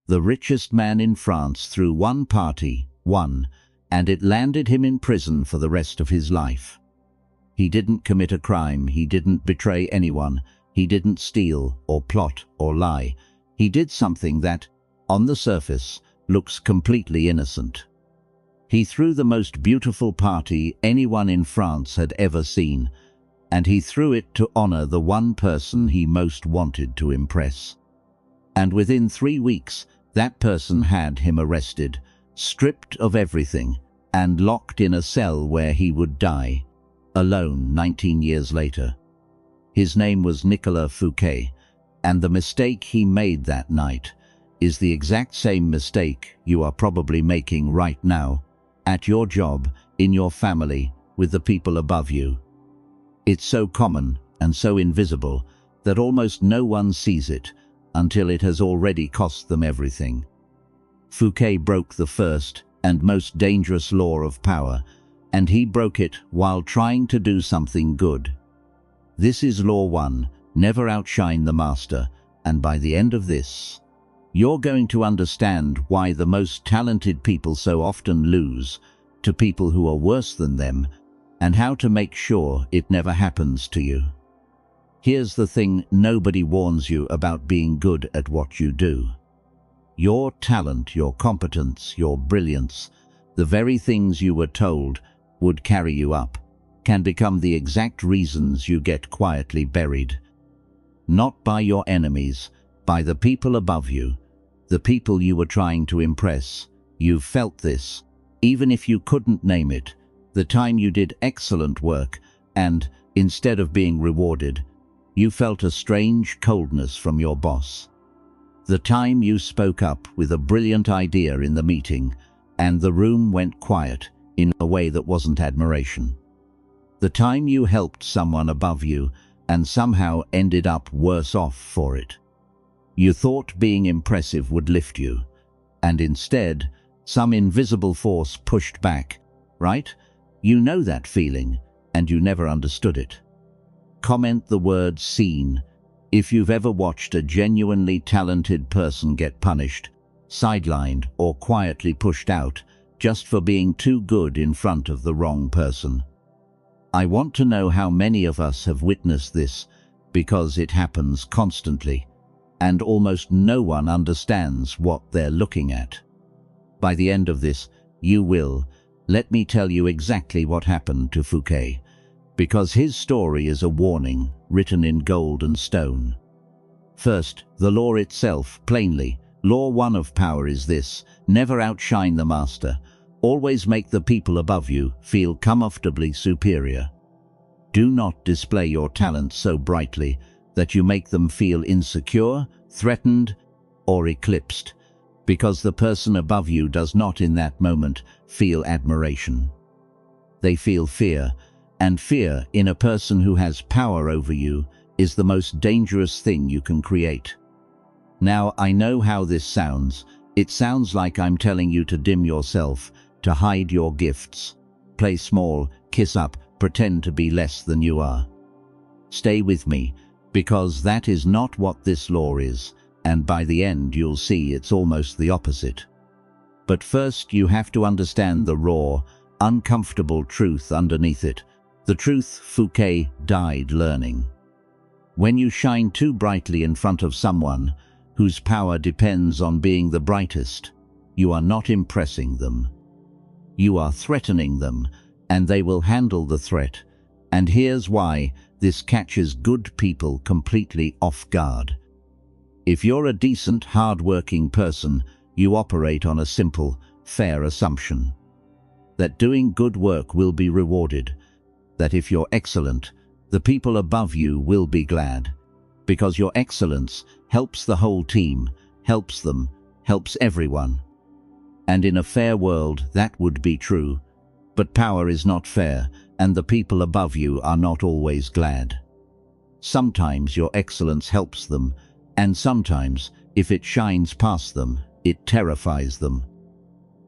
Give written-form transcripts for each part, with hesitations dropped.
The richest man in France threw one party, and it landed him in prison for the rest of his life. He didn't commit a crime, he didn't betray anyone, he didn't steal or plot or lie. He did something that, on the surface, looks completely innocent. He threw the most beautiful party anyone in France had ever seen, and he threw it to honor the one person he most wanted to impress. And within 3 weeks, that person had him arrested, stripped of everything, and locked in a cell where he would die, alone 19 years later. His name was Nicolas Fouquet, and the mistake he made that night is the exact same mistake you are probably making right now, at your job, in your family, with the people above you. It's so common and so invisible that almost no one sees it until it has already cost them everything. Fouquet broke the first and most dangerous law of power, and he broke it while trying to do something good. This is Law 1, never outshine the master, and by the end of this, you're going to understand why the most talented people so often lose to people who are worse than them, and how to make sure it never happens to you. Here's the thing nobody warns you about being good at what you do. Your talent, your competence, your brilliance, the very things you were told would carry you up, can become the exact reasons you get quietly buried. Not by your enemies, by the people above you, the people you were trying to impress. You've felt this, even if you couldn't name it, the time you did excellent work and, instead of being rewarded, you felt a strange coldness from your boss. The time you spoke up with a brilliant idea in the meeting and the room went quiet in a way that wasn't admiration. The time you helped someone above you and somehow ended up worse off for it. You thought being impressive would lift you, and instead, some invisible force pushed back, right? You know that feeling, and you never understood it. Comment the word "seen" if you've ever watched a genuinely talented person get punished, sidelined, or quietly pushed out just for being too good in front of the wrong person. I want to know how many of us have witnessed this, because it happens constantly, and almost no one understands what they're looking at. By the end of this, you will. Let me tell you exactly what happened to Fouquet, because his story is a warning written in gold and stone. First, the law itself, plainly. Law 1 of power is this: never outshine the master. Always make the people above you feel comfortably superior. Do not display your talent so brightly that you make them feel insecure, threatened, or eclipsed, because the person above you does not in that moment feel admiration. They feel fear, and fear in a person who has power over you is the most dangerous thing you can create. Now, I know how this sounds. It sounds like I'm telling you to dim yourself, to hide your gifts, play small, kiss up, pretend to be less than you are. Stay with me, because that is not what this law is, and by the end you'll see it's almost the opposite. But first you have to understand the raw, uncomfortable truth underneath it, the truth Fouquet died learning. When you shine too brightly in front of someone whose power depends on being the brightest, you are not impressing them. You are threatening them, and they will handle the threat. And here's why this catches good people completely off guard. If you're a decent, hard-working person, you operate on a simple, fair assumption that doing good work will be rewarded, that if you're excellent, the people above you will be glad, because your excellence helps the whole team, helps them, helps everyone. And in a fair world, that would be true. But power is not fair, and the people above you are not always glad. Sometimes your excellence helps them, and sometimes, if it shines past them, it terrifies them.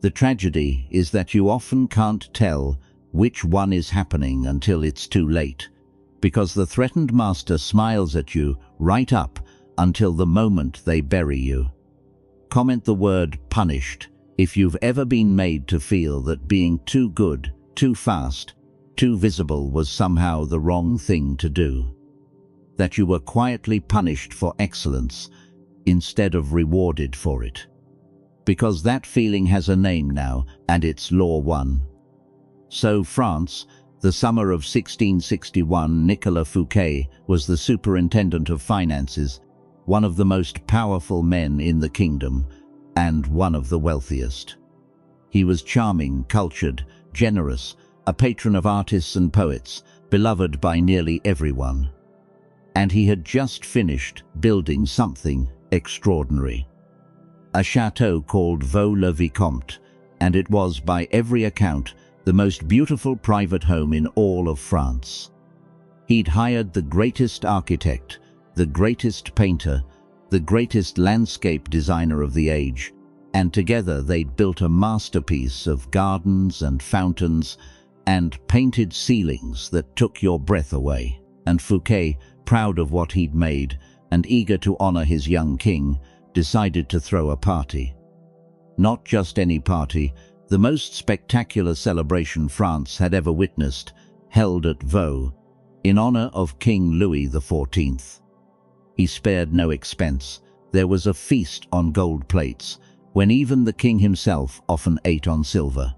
The tragedy is that you often can't tell which one is happening until it's too late, because the threatened master smiles at you right up until the moment they bury you. Comment the word punished if you've ever been made to feel that being too good, too fast, too visible was somehow the wrong thing to do. That you were quietly punished for excellence instead of rewarded for it. Because that feeling has a name now, and it's Law 1. So France, the summer of 1661, Nicolas Fouquet was the superintendent of finances, one of the most powerful men in the kingdom, and one of the wealthiest. He was charming, cultured, generous, a patron of artists and poets, beloved by nearly everyone. And he had just finished building something extraordinary. A chateau called Vaux-le-Vicomte, and it was, by every account, the most beautiful private home in all of France. He'd hired the greatest architect, the greatest painter, the greatest landscape designer of the age, and together they'd built a masterpiece of gardens and fountains and painted ceilings that took your breath away. And Fouquet, proud of what he'd made and eager to honor his young king, decided to throw a party. Not just any party, the most spectacular celebration France had ever witnessed, held at Vaux, in honor of King Louis XIV. He spared no expense. There was a feast on gold plates, when even the king himself often ate on silver.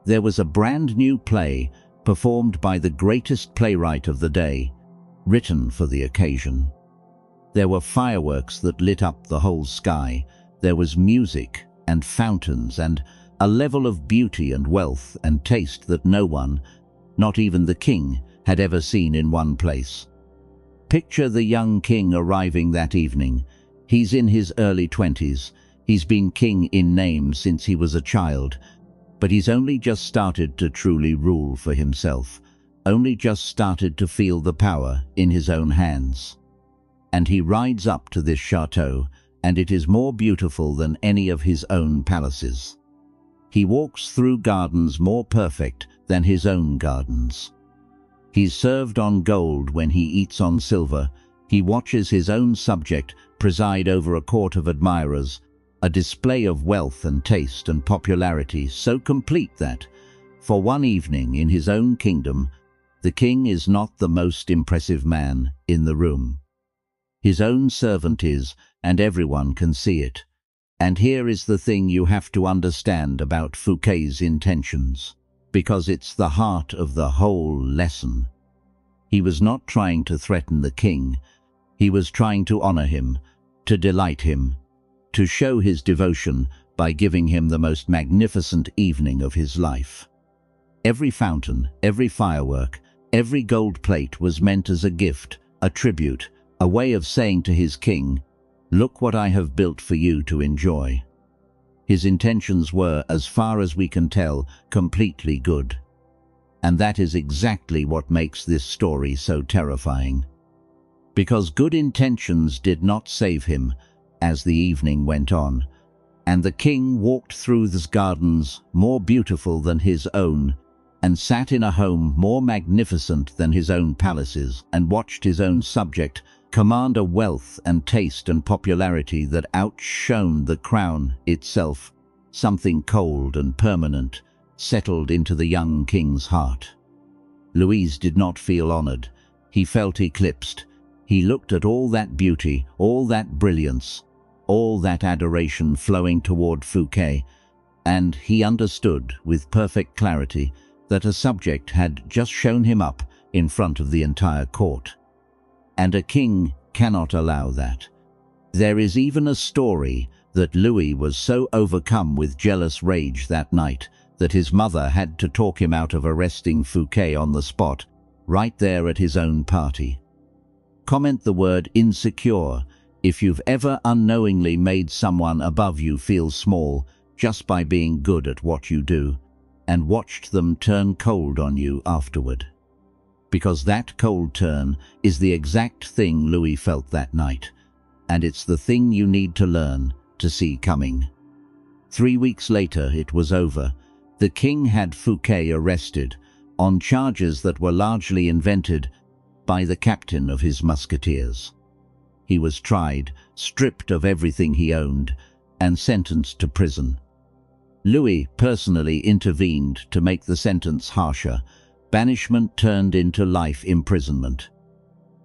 There was a brand new play, performed by the greatest playwright of the day, written for the occasion. There were fireworks that lit up the whole sky. There was music and fountains and a level of beauty and wealth and taste that no one, not even the king, had ever seen in one place. Picture the young king arriving that evening. He's in his early 20s. He's been king in name since he was a child, but he's only just started to truly rule for himself, only just started to feel the power in his own hands. And he rides up to this chateau, and it is more beautiful than any of his own palaces. He walks through gardens more perfect than his own gardens. He's served on gold when he eats on silver. He watches his own subject preside over a court of admirers, a display of wealth and taste and popularity so complete that, for one evening in his own kingdom, the king is not the most impressive man in the room. His own servant is, and everyone can see it. And here is the thing you have to understand about Fouquet's intentions, because it's the heart of the whole lesson. He was not trying to threaten the king. He was trying to honor him, to delight him, to show his devotion by giving him the most magnificent evening of his life. Every fountain, every firework, every gold plate was meant as a gift, a tribute, a way of saying to his king, "Look what I have built for you to enjoy." His intentions were, as far as we can tell, completely good. And that is exactly what makes this story so terrifying. Because good intentions did not save him as the evening went on, and the king walked through the gardens more beautiful than his own, and sat in a home more magnificent than his own palaces, and watched his own subject command a wealth and taste and popularity that outshone the crown itself. Something cold and permanent settled into the young king's heart. Louis did not feel honored. He felt eclipsed. He looked at all that beauty, all that brilliance, all that adoration flowing toward Fouquet, and he understood with perfect clarity that a subject had just shown him up in front of the entire court. And a king cannot allow that. There is even a story that Louis was so overcome with jealous rage that night that his mother had to talk him out of arresting Fouquet on the spot, right there at his own party. Comment the word insecure if you've ever unknowingly made someone above you feel small just by being good at what you do, and watched them turn cold on you afterward. Because that cold turn is the exact thing Louis felt that night, and it's the thing you need to learn to see coming. 3 weeks later, it was over. The king had Fouquet arrested on charges that were largely invented by the captain of his musketeers. He was tried, stripped of everything he owned, and sentenced to prison. Louis personally intervened to make the sentence harsher. Banishment turned into life imprisonment.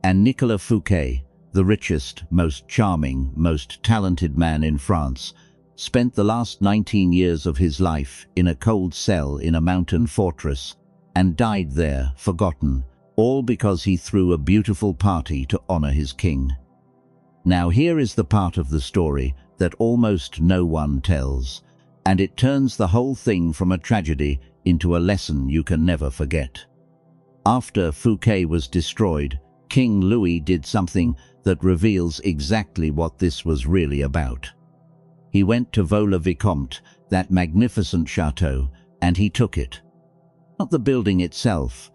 And Nicolas Fouquet, the richest, most charming, most talented man in France, spent the last 19 years of his life in a cold cell in a mountain fortress and died there, forgotten, all because he threw a beautiful party to honor his king. Now here is the part of the story that almost no one tells, and it turns the whole thing from a tragedy into a lesson you can never forget. After Fouquet was destroyed, King Louis did something that reveals exactly what this was really about. He went to Vaux-le-Vicomte, that magnificent chateau, and he took it. Not the building itself,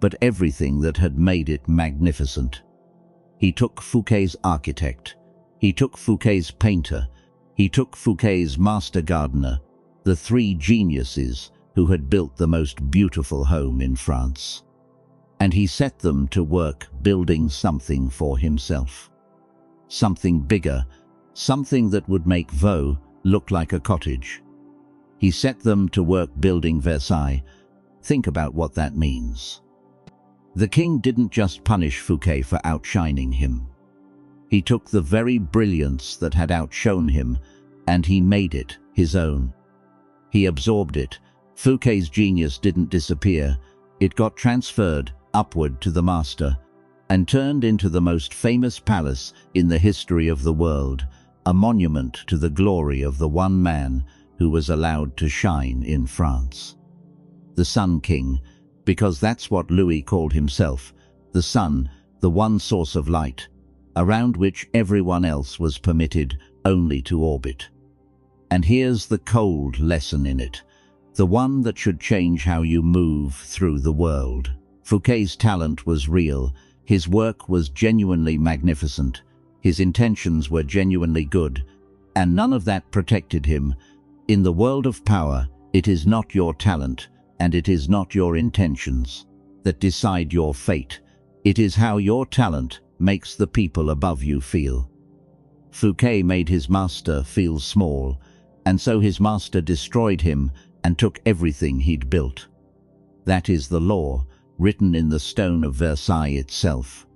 but everything that had made it magnificent. He took Fouquet's architect. He took Fouquet's painter. He took Fouquet's master gardener, the three geniuses who had built the most beautiful home in France. And he set them to work building something for himself. Something bigger, something that would make Vaux look like a cottage. He set them to work building Versailles. Think about what that means. The king didn't just punish Fouquet for outshining him. He took the very brilliance that had outshone him, and he made it his own. He absorbed it. Fouquet's genius didn't disappear. It got transferred upward to the master and turned into the most famous palace in the history of the world, a monument to the glory of the one man who was allowed to shine in France. The Sun King, because that's what Louis called himself, the sun, the one source of light, around which everyone else was permitted only to orbit. And here's the cold lesson in it, the one that should change how you move through the world. Fouquet's talent was real, his work was genuinely magnificent, his intentions were genuinely good, and none of that protected him. In the world of power, it is not your talent, and it is not your intentions that decide your fate. It is how your talent makes the people above you feel. Fouquet made his master feel small, and so his master destroyed him and took everything he'd built. That is the law, written in the stone of Versailles itself.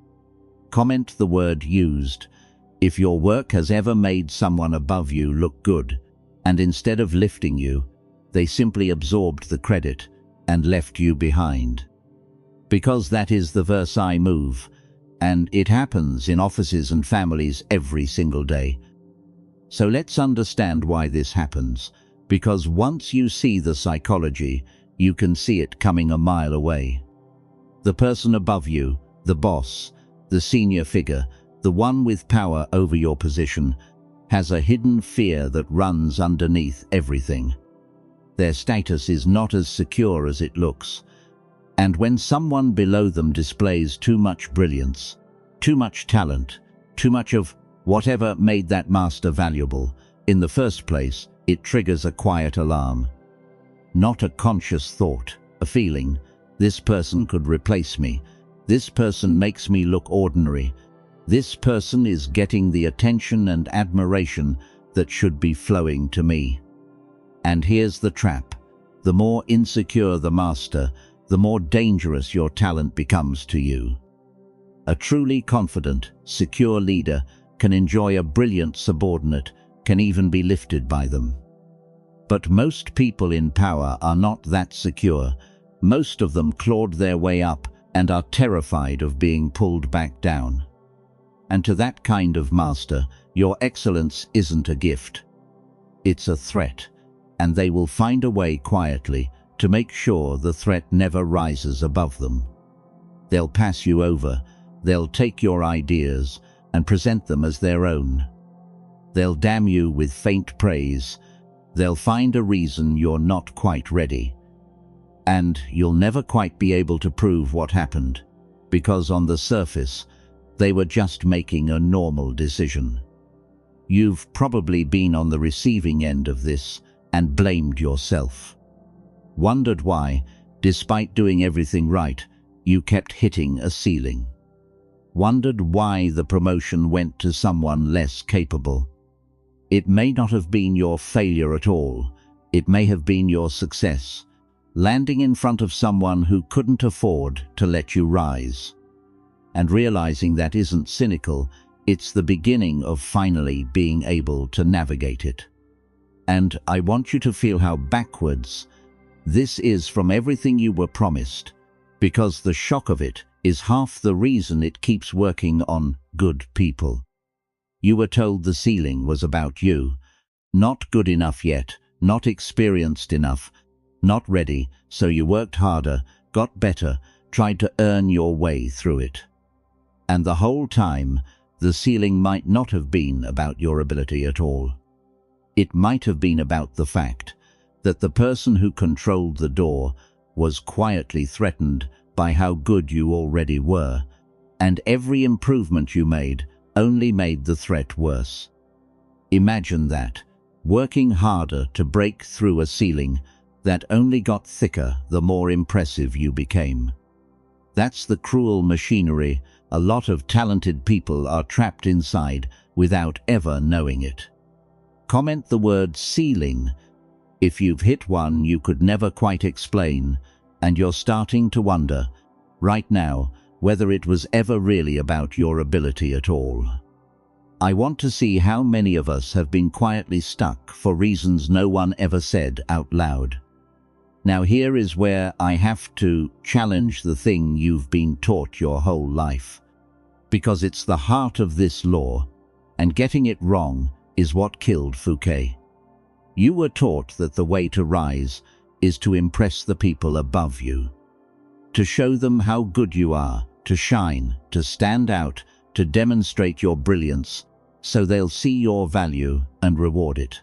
Comment the word used. If your work has ever made someone above you look good, and instead of lifting you, they simply absorbed the credit and left you behind. Because that is the Versailles move, and it happens in offices and families every single day. So let's understand why this happens, because once you see the psychology, you can see it coming a mile away. The person above you, the boss, the senior figure, the one with power over your position, has a hidden fear that runs underneath everything. Their status is not as secure as it looks. And when someone below them displays too much brilliance, too much talent, too much of whatever made that master valuable, in the first place, it triggers a quiet alarm. Not a conscious thought, a feeling. This person could replace me. This person makes me look ordinary. This person is getting the attention and admiration that should be flowing to me. And here's the trap. The more insecure the master, the more dangerous your talent becomes to you. A truly confident, secure leader can enjoy a brilliant subordinate, can even be lifted by them. But most people in power are not that secure. Most of them clawed their way up and are terrified of being pulled back down. And to that kind of master, your excellence isn't a gift. It's a threat, and they will find a way quietly to make sure the threat never rises above them. They'll pass you over, they'll take your ideas and present them as their own. They'll damn you with faint praise, they'll find a reason you're not quite ready. And you'll never quite be able to prove what happened, because on the surface, they were just making a normal decision. You've probably been on the receiving end of this and blamed yourself. Wondered why, despite doing everything right, you kept hitting a ceiling. Wondered why the promotion went to someone less capable. It may not have been your failure at all. It may have been your success, landing in front of someone who couldn't afford to let you rise. And realizing that isn't cynical, it's the beginning of finally being able to navigate it. And I want you to feel how backwards this is from everything you were promised, because the shock of it is half the reason it keeps working on good people. You were told the ceiling was about you. Not good enough yet, not experienced enough, not ready, so you worked harder, got better, tried to earn your way through it. And the whole time, the ceiling might not have been about your ability at all. It might have been about the fact that the person who controlled the door was quietly threatened by how good you already were, and every improvement you made only made the threat worse. Imagine that, working harder to break through a ceiling that only got thicker the more impressive you became. That's the cruel machinery a lot of talented people are trapped inside without ever knowing it. Comment the word ceiling if you've hit one you could never quite explain, and you're starting to wonder, right now, whether it was ever really about your ability at all. I want to see how many of us have been quietly stuck for reasons no one ever said out loud. Now here is where I have to challenge the thing you've been taught your whole life. Because it's the heart of this law, and getting it wrong is what killed Fouquet. You were taught that the way to rise is to impress the people above you, to show them how good you are, to shine, to stand out, to demonstrate your brilliance, so they'll see your value and reward it.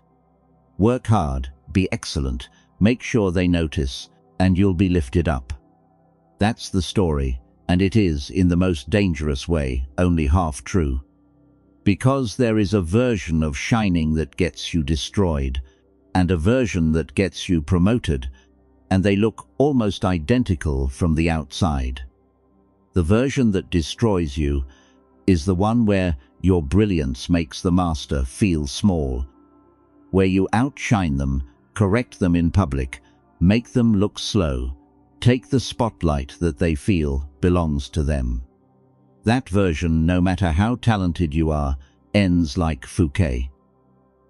Work hard, be excellent, make sure they notice, and you'll be lifted up. That's the story, and it is, in the most dangerous way, only half true. Because there is a version of shining that gets you destroyed, and a version that gets you promoted, and they look almost identical from the outside. The version that destroys you is the one where your brilliance makes the master feel small, where you outshine them, correct them in public, make them look slow, take the spotlight that they feel belongs to them. That version, no matter how talented you are, ends like Fouquet.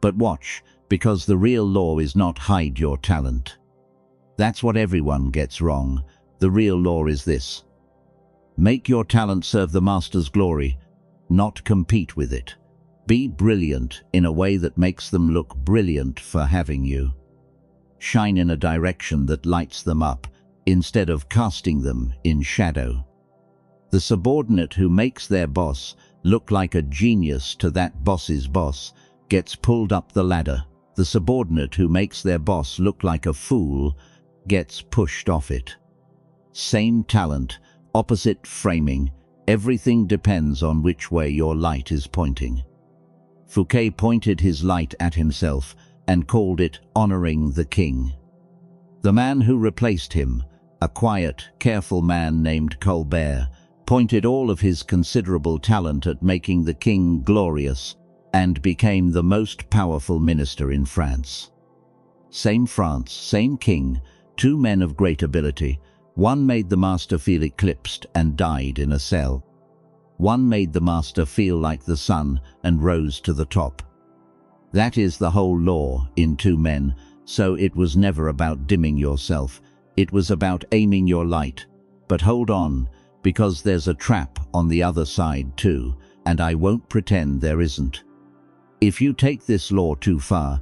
But watch, because the real law is not hide your talent. That's what everyone gets wrong. The real law is this: make your talent serve the master's glory, not compete with it. Be brilliant in a way that makes them look brilliant for having you. Shine in a direction that lights them up, instead of casting them in shadow. The subordinate who makes their boss look like a genius to that boss's boss gets pulled up the ladder. The subordinate who makes their boss look like a fool gets pushed off it. Same talent, opposite framing, everything depends on which way your light is pointing. Fouquet pointed his light at himself and called it honoring the king. The man who replaced him, a quiet, careful man named Colbert, pointed all of his considerable talent at making the king glorious and became the most powerful minister in France. Same France, same king, two men of great ability. One made the master feel eclipsed and died in a cell. One made the master feel like the sun and rose to the top. That is the whole law in two men, so it was never about dimming yourself. It was about aiming your light. But hold on, because there's a trap on the other side too, and I won't pretend there isn't. If you take this law too far,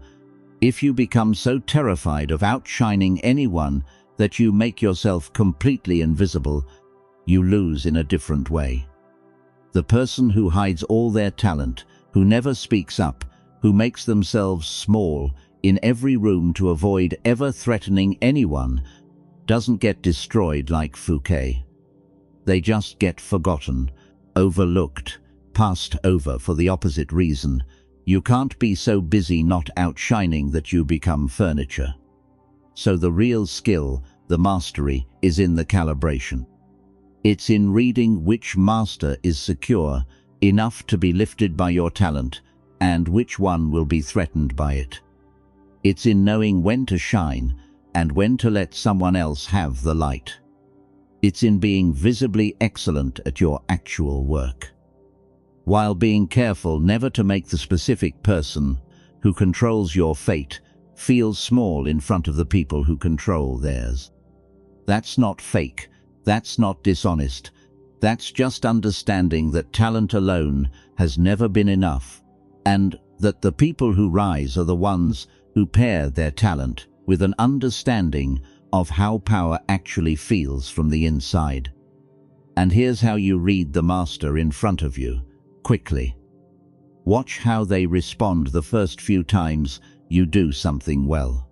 if you become so terrified of outshining anyone that you make yourself completely invisible, you lose in a different way. The person who hides all their talent, who never speaks up, who makes themselves small in every room to avoid ever threatening anyone, doesn't get destroyed like Fouquet. They just get forgotten, overlooked, passed over for the opposite reason. You can't be so busy not outshining that you become furniture. So the real skill, the mastery, is in the calibration. It's in reading which master is secure enough to be lifted by your talent and which one will be threatened by it. It's in knowing when to shine and when to let someone else have the light. It's in being visibly excellent at your actual work, while being careful never to make the specific person who controls your fate feel small in front of the people who control theirs. That's not fake, that's not dishonest, that's just understanding that talent alone has never been enough, and that the people who rise are the ones who pair their talent with an understanding of how power actually feels from the inside. And here's how you read the master in front of you, quickly. Watch how they respond the first few times you do something well.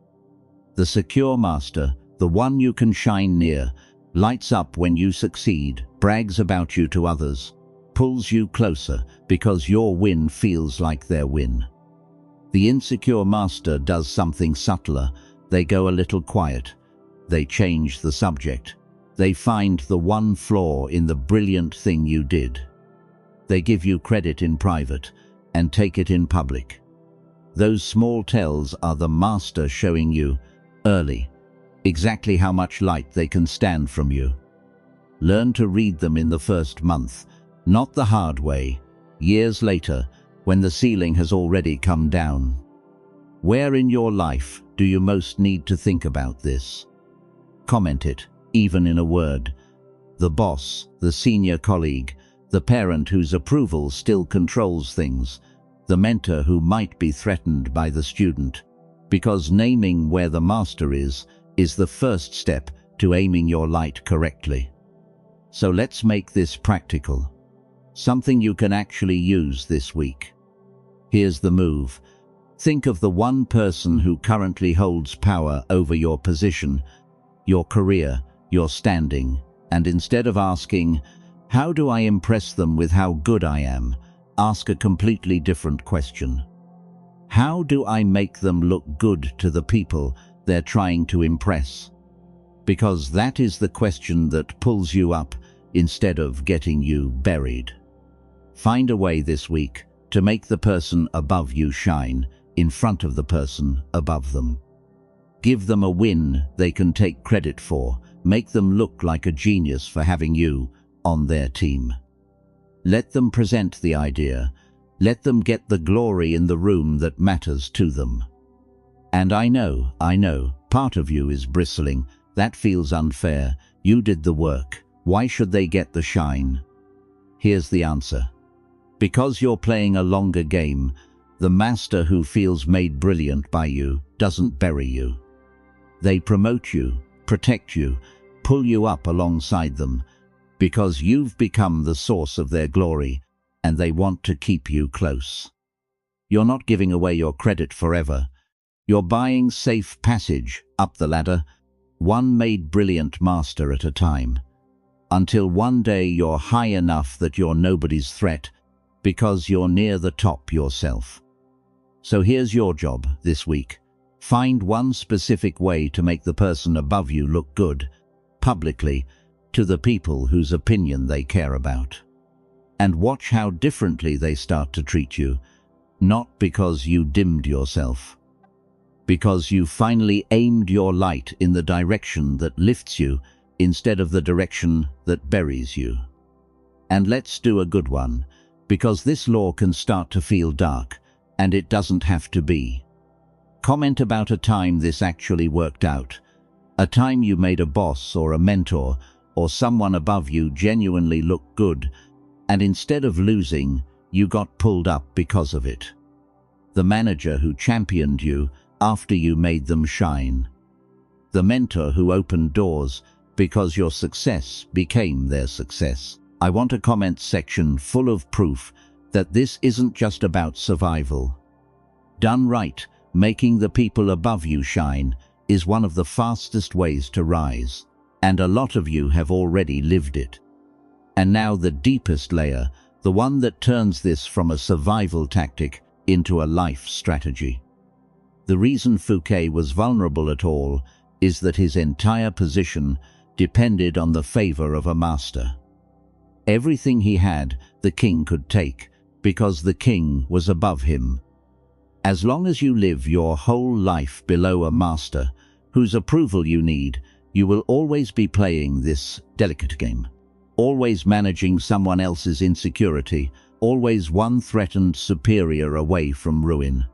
The secure master, the one you can shine near, lights up when you succeed, brags about you to others, pulls you closer because your win feels like their win. The insecure master does something subtler. They go a little quiet. They change the subject. They find the one flaw in the brilliant thing you did. They give you credit in private and take it in public. Those small tells are the master showing you, early, exactly how much light they can stand from you. Learn to read them in the first month, not the hard way, years later, when the ceiling has already come down. Where in your life do you most need to think about this? Comment it, even in a word. The boss, the senior colleague, the parent whose approval still controls things, the mentor who might be threatened by the student. Because naming where the master is the first step to aiming your light correctly. So let's make this practical. Something you can actually use this week. Here's the move. Think of the one person who currently holds power over your position, your career, your standing, and instead of asking, "How do I impress them with how good I am?" ask a completely different question. How do I make them look good to the people they're trying to impress? Because that is the question that pulls you up instead of getting you buried. Find a way this week to make the person above you shine in front of the person above them. Give them a win they can take credit for. Make them look like a genius for having you on their team. Let them present the idea. Let them get the glory in the room that matters to them. And I know, part of you is bristling. That feels unfair. You did the work. Why should they get the shine? Here's the answer. Because you're playing a longer game, the master who feels made brilliant by you doesn't bury you. They promote you, protect you, pull you up alongside them, because you've become the source of their glory, and they want to keep you close. You're not giving away your credit forever. You're buying safe passage up the ladder, one made brilliant master at a time, until one day you're high enough that you're nobody's threat, because you're near the top yourself. So here's your job this week. Find one specific way to make the person above you look good, publicly, to the people whose opinion they care about. And watch how differently they start to treat you, not because you dimmed yourself, because you finally aimed your light in the direction that lifts you instead of the direction that buries you. And let's do a good one, because this law can start to feel dark, and it doesn't have to be. Comment about a time this actually worked out, a time you made a boss or a mentor or someone above you genuinely look good, and instead of losing, you got pulled up because of it. The manager who championed you after you made them shine. The mentor who opened doors because your success became their success. I want a comment section full of proof that this isn't just about survival. Done right, making the people above you shine is one of the fastest ways to rise, and a lot of you have already lived it. And now the deepest layer, the one that turns this from a survival tactic into a life strategy. The reason Fouquet was vulnerable at all is that his entire position depended on the favor of a master. Everything he had, the king could take, because the king was above him. As long as you live your whole life below a master whose approval you need, you will always be playing this delicate game, always managing someone else's insecurity, always one threatened superior away from ruin.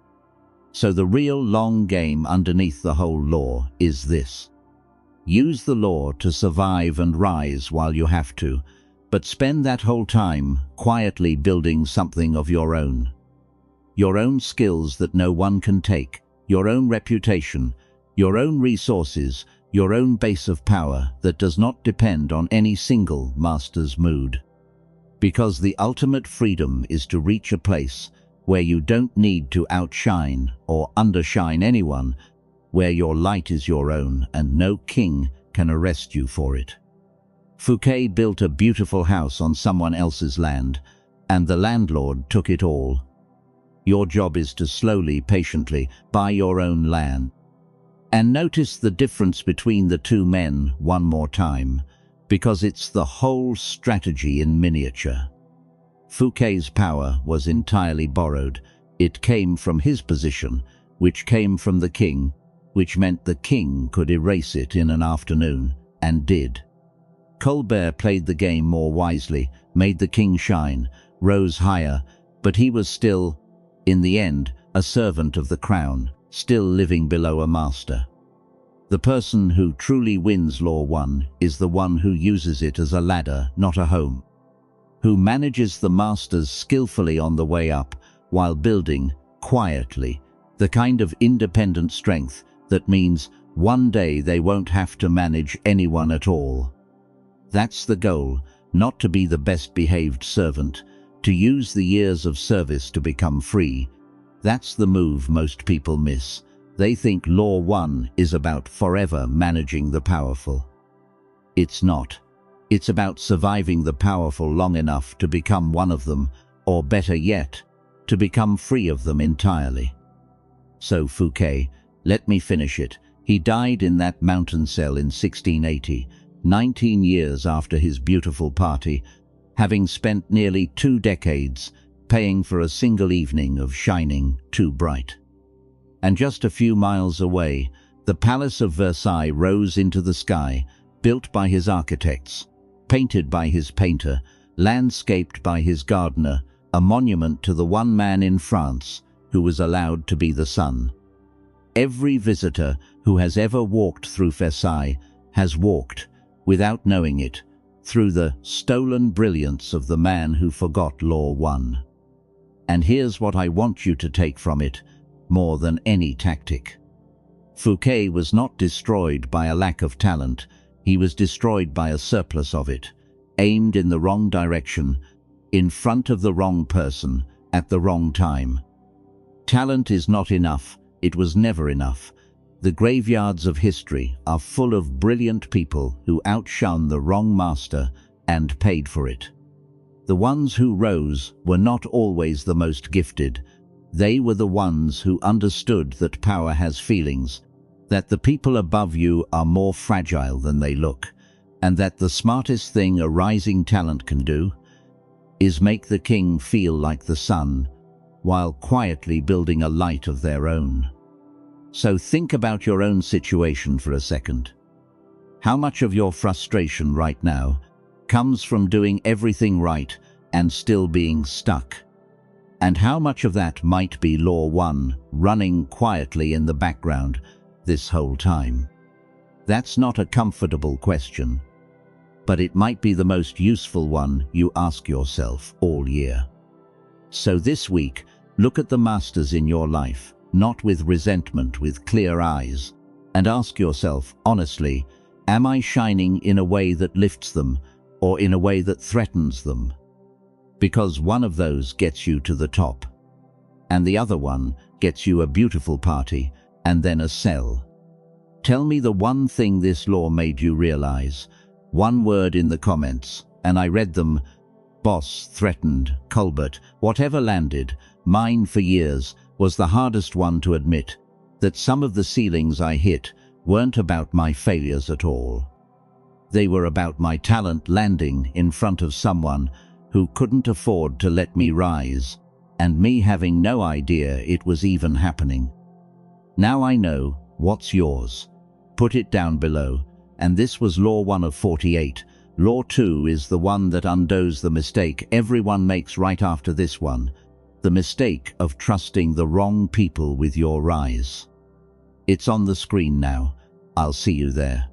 So the real long game underneath the whole law is this. Use the law to survive and rise while you have to, but spend that whole time quietly building something of your own. Your own skills that no one can take, your own reputation, your own resources, your own base of power that does not depend on any single master's mood. Because the ultimate freedom is to reach a place where you don't need to outshine or undershine anyone, where your light is your own and no king can arrest you for it. Fouquet built a beautiful house on someone else's land, and the landlord took it all. Your job is to slowly, patiently buy your own land. And notice the difference between the two men one more time, because it's the whole strategy in miniature. Fouquet's power was entirely borrowed. It came from his position, which came from the king, which meant the king could erase it in an afternoon, and did. Colbert played the game more wisely, made the king shine, rose higher, but he was still, in the end, a servant of the crown, still living below a master. The person who truly wins Law 1 is the one who uses it as a ladder, not a home, who manages the masters skillfully on the way up, while building, quietly, the kind of independent strength that means one day they won't have to manage anyone at all. That's the goal, not to be the best-behaved servant, to use the years of service to become free. That's the move most people miss. They think Law 1 is about forever managing the powerful. It's not. It's about surviving the powerful long enough to become one of them, or better yet, to become free of them entirely. So Fouquet, let me finish it. He died in that mountain cell in 1680, 19 years after his beautiful party, having spent nearly 2 decades paying for a single evening of shining too bright. And just a few miles away, the Palace of Versailles rose into the sky, built by his architects, painted by his painter, landscaped by his gardener, a monument to the one man in France who was allowed to be the sun. Every visitor who has ever walked through Versailles has walked, without knowing it, through the stolen brilliance of the man who forgot Law 1. And here's what I want you to take from it, more than any tactic. Fouquet was not destroyed by a lack of talent, he was destroyed by a surplus of it, aimed in the wrong direction, in front of the wrong person, at the wrong time. Talent is not enough, it was never enough. The graveyards of history are full of brilliant people who outshone the wrong master and paid for it. The ones who rose were not always the most gifted. They were the ones who understood that power has feelings, that the people above you are more fragile than they look, and that the smartest thing a rising talent can do is make the king feel like the sun, while quietly building a light of their own. So think about your own situation for a second. How much of your frustration right now comes from doing everything right and still being stuck? And how much of that might be Law 1 running quietly in the background this whole time? That's not a comfortable question, but it might be the most useful one you ask yourself all year. So this week, look at the masters in your life, not with resentment, with clear eyes, and ask yourself honestly, am I shining in a way that lifts them or in a way that threatens them? Because one of those gets you to the top, and the other one gets you a beautiful party and then a cell. Tell me the one thing this law made you realize. One word in the comments, and I read them. Boss, threatened, Colbert, whatever landed. Mine for years was the hardest one to admit, that some of the ceilings I hit weren't about my failures at all. They were about my talent landing in front of someone who couldn't afford to let me rise, and me having no idea it was even happening. Now I know. What's yours? Put it down below. And this was Law 1 of 48. Law 2 is the one that undoes the mistake everyone makes right after this one. The mistake of trusting the wrong people with your rise. It's on the screen now. I'll see you there.